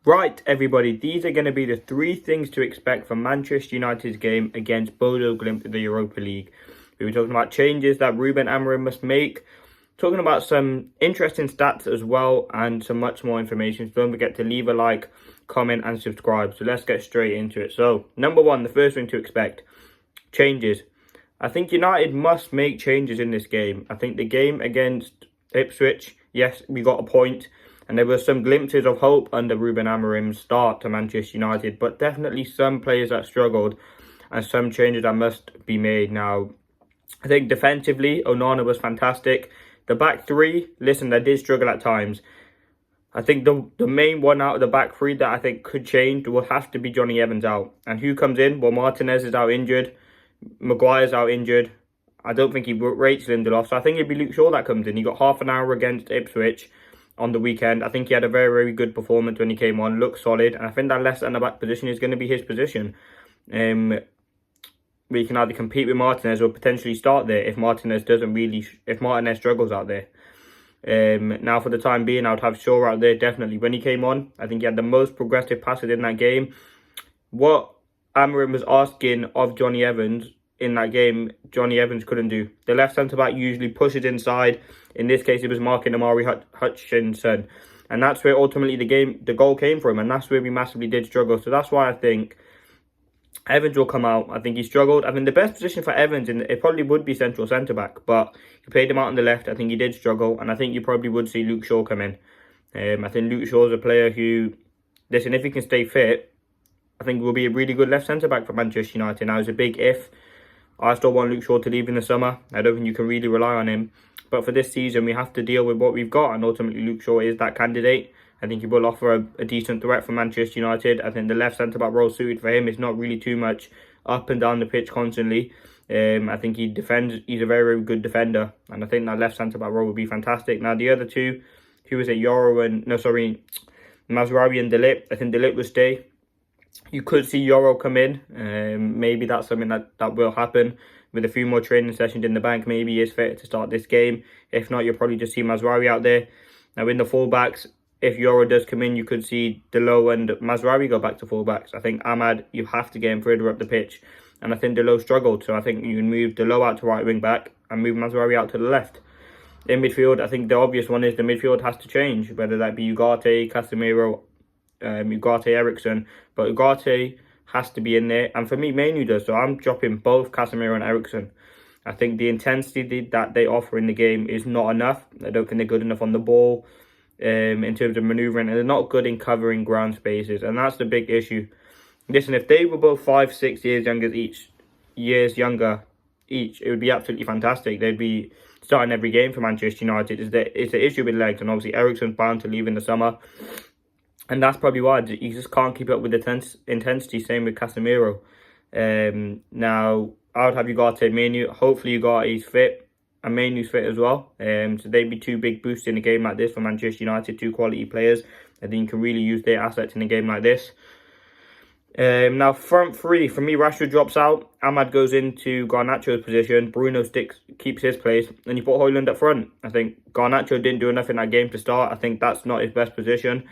Right, everybody, these are going to be the three things to expect from Manchester United's game against Bodo Glimt in the Europa League. We were talking about changes that Ruben Amorim must make, talking about some interesting stats as well, and some much more information. So don't forget to leave a like, comment, and subscribe. So let's get straight into it. So, number one, the first thing to expect, changes. I think United must make changes in this game. I think the game against Ipswich, yes, we got a point. And there were some glimpses of hope under Ruben Amorim's start to Manchester United, but definitely some players that struggled and some changes that must be made. Now, I think defensively, Onana was fantastic. The back three, listen, they did struggle at times. I think the main one out of the back three that I think could change will have to be Johnny Evans out. And who comes in? Well, Martinez is out injured. Maguire's out injured. I don't think he rates Lindelof, so I think it'd be Luke Shaw that comes in. He got half an hour against Ipswich on the weekend. I think he had a very, very good performance when he came on, looked solid, and I think that left centre-back position is going to be his position. We can either compete with Martinez or potentially start there if Martinez struggles out there. Now, for the time being, I would have Shaw out there, definitely. When he came on, I think he had the most progressive passes in that game. What Amorim was asking of Johnny Evans in that game, Johnny Evans couldn't do. The left centre-back usually pushes inside. In this case, it was marking Amari Hutchinson. And that's where ultimately the goal came from. And that's where we massively did struggle. So that's why I think Evans will come out. I think he struggled. I mean, the best position for Evans, it probably would be central centre-back. But you played him out on the left. I think he did struggle. And I think you probably would see Luke Shaw come in. I think Luke Shaw is a player who, listen, if he can stay fit, I think will be a really good left centre-back for Manchester United. Now, it's a big if. I still want Luke Shaw to leave in the summer. I don't think you can really rely on him. But for this season, we have to deal with what we've got. And ultimately, Luke Shaw is that candidate. I think he will offer a decent threat for Manchester United. I think the left centre-back role suited for him is not really too much up and down the pitch constantly. I think he defends. He's a very, very good defender. And I think that left centre-back role would be fantastic. Now, the other two, who was it? Mazraoui and De Ligt. I think De Ligt will stay. You could see Yoro come in. Maybe that's something that will happen with a few more training sessions in the bank. Maybe he is fit to start this game. If not, you'll probably just see Mazraoui out there. Now, in the fullbacks, if Yoro does come in, you could see Delo and Mazraoui go back to fullbacks. I think Ahmad, you have to get him further up the pitch. And I think Delo struggled. So I think you can move Delo out to right wing back and move Mazraoui out to the left. In midfield, I think the obvious one is the midfield has to change. Whether that be Ugarte, Casemiro, Ugarte, Ericsson, but Ugarte has to be in there, and for me, Mainu does. So I'm dropping both Casemiro and Ericsson. I think the intensity that they offer in the game is not enough. I don't think they're good enough on the ball in terms of manoeuvring, and they're not good in covering ground spaces, and that's the big issue. Listen, if they were both 5-6 years younger each, it would be absolutely fantastic. They'd be starting every game for Manchester United. It's the issue with legs, and obviously Ericsson's bound to leave in the summer. And that's probably why he just can't keep up with the intensity. Same with Casemiro. Now, I would have Ugarte, Mainu. Hopefully Ugarte's fit and Mainu's fit as well. So they'd be two big boosts in a game like this for Manchester United. Two quality players. I think you can really use their assets in a game like this. Now, front three. For me, Rashford drops out. Ahmad goes into Garnacho's position. Bruno keeps his place. And you put Højlund up front. I think Garnacho didn't do enough in that game to start. I think that's not his best position.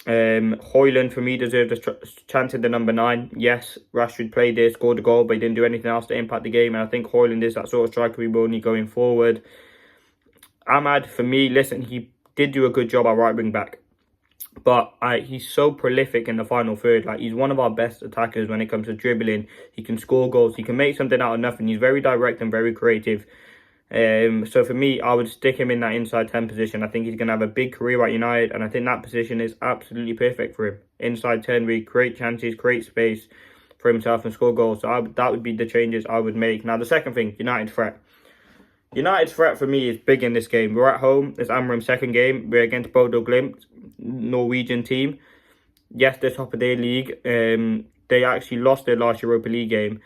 Højlund for me deserved a chance in the number 9. Yes, Rashford played there, scored a goal, but he didn't do anything else to impact the game. And I think Højlund is that sort of striker we will need going forward. Ahmad, for me, listen, he did do a good job at right wing back, but he's so prolific in the final third. Like, he's one of our best attackers when it comes to dribbling. He can score goals. He can make something out of nothing. He's very direct and very creative. So for me, I would stick him in that inside 10 position. I think he's going to have a big career at United, and I think that position is absolutely perfect for him. Inside 10, we create chances, create space for himself and score goals. So that would be the changes I would make. Now, the second thing, United threat. United's threat for me is big in this game. We're at home. It's Amorim's second game. We're against Bodo Glimt, Norwegian team. Yes, they're top of their league. They actually lost their last Europa League game.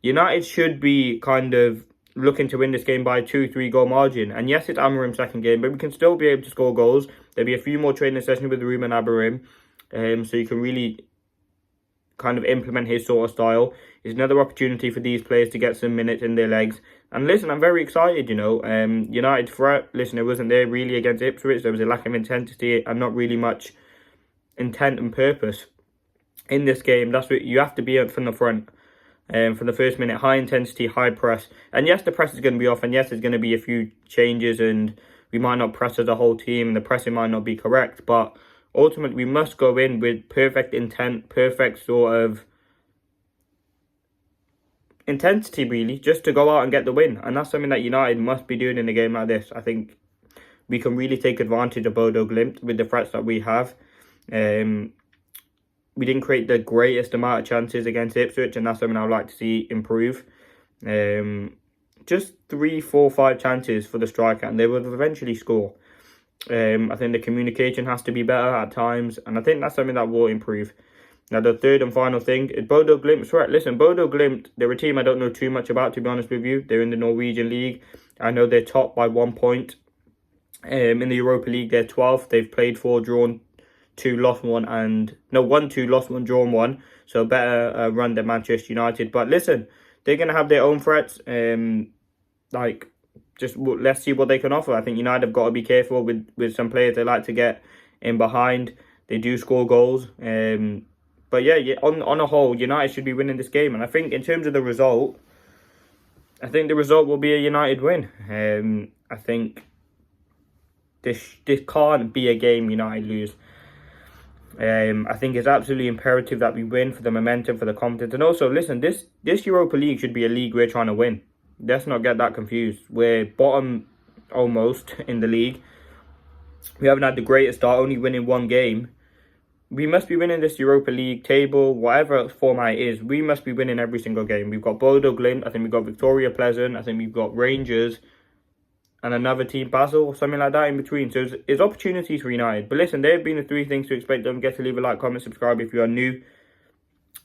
United should be kind of looking to win this game by a 2-3 goal margin. And yes, it's Amorim's second game, but we can still be able to score goals. There'll be a few more training sessions with Ruben Amorim, so you can really kind of implement his sort of style. It's another opportunity for these players to get some minutes in their legs. And listen, I'm very excited, you know. United threat, listen, it wasn't there really against Ipswich. There was a lack of intensity and not really much intent and purpose in this game. That's what you have to be from the front. From the first minute, high intensity, high press. And yes, the press is going to be off, and yes, there's going to be a few changes, and we might not press as a whole team, and the pressing might not be correct. But ultimately, we must go in with perfect intent, perfect sort of intensity, really, just to go out and get the win. And that's something that United must be doing in a game like this. I think we can really take advantage of Bodo Glimt with the threats that we have. We didn't create the greatest amount of chances against Ipswich, and that's something I'd like to see improve. Just 3, 4, 5 chances for the striker, and they will eventually score. I think the communication has to be better at times, and I think that's something that will improve. Now, the third and final thing is Bodo Glimt's threat. Listen, Bodo Glimt, they're a team I don't know too much about, to be honest with you. They're in the Norwegian League. I know they're top by 1 point. In the Europa League, they're 12th. They've played 4, drawn 2, lost 1, and no, 1-2, lost 1, drawn 1. So better run than Manchester United. But listen, they're going to have their own threats. Just let's see what they can offer. I think United have got to be careful with some players they like to get in behind. They do score goals. But yeah, on a whole, United should be winning this game. And I think in terms of the result, I think the result will be a United win. I think this can't be a game United lose. I think it's absolutely imperative that we win for the momentum, for the confidence. And also, listen, this Europa League should be a league we're trying to win. Let's not get that confused. We're bottom almost in the league. We haven't had the greatest start, only winning 1 game. We must be winning this Europa League table, whatever format it is. We must be winning every single game. We've got Bodo Glimt. I think we've got Victoria Pleasant. I think we've got Rangers and another team, Basel, or something like that in between. So there's opportunities for United. But listen, there have been the 3 things to expect. Don't forget to leave a like, comment, subscribe if you are new.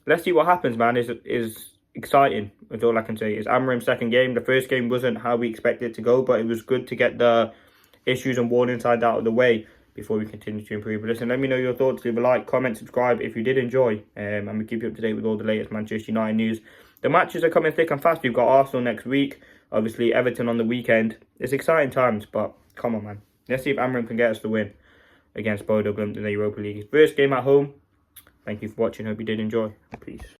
Let's see what happens, man. Is exciting. That's all I can say. It's Amorim's second game. The first game wasn't how we expected it to go, but it was good to get the issues and warning signs out of the way before we continue to improve. But listen, let me know your thoughts. Leave a like, comment, subscribe if you did enjoy. And we keep you up to date with all the latest Manchester United news. The matches are coming thick and fast. We've got Arsenal next week. Obviously, Everton on the weekend. It's exciting times, but come on, man. Let's see if Amorim can get us the win against Bodo Glimt in the Europa League. First game at home. Thank you for watching. Hope you did enjoy. Peace.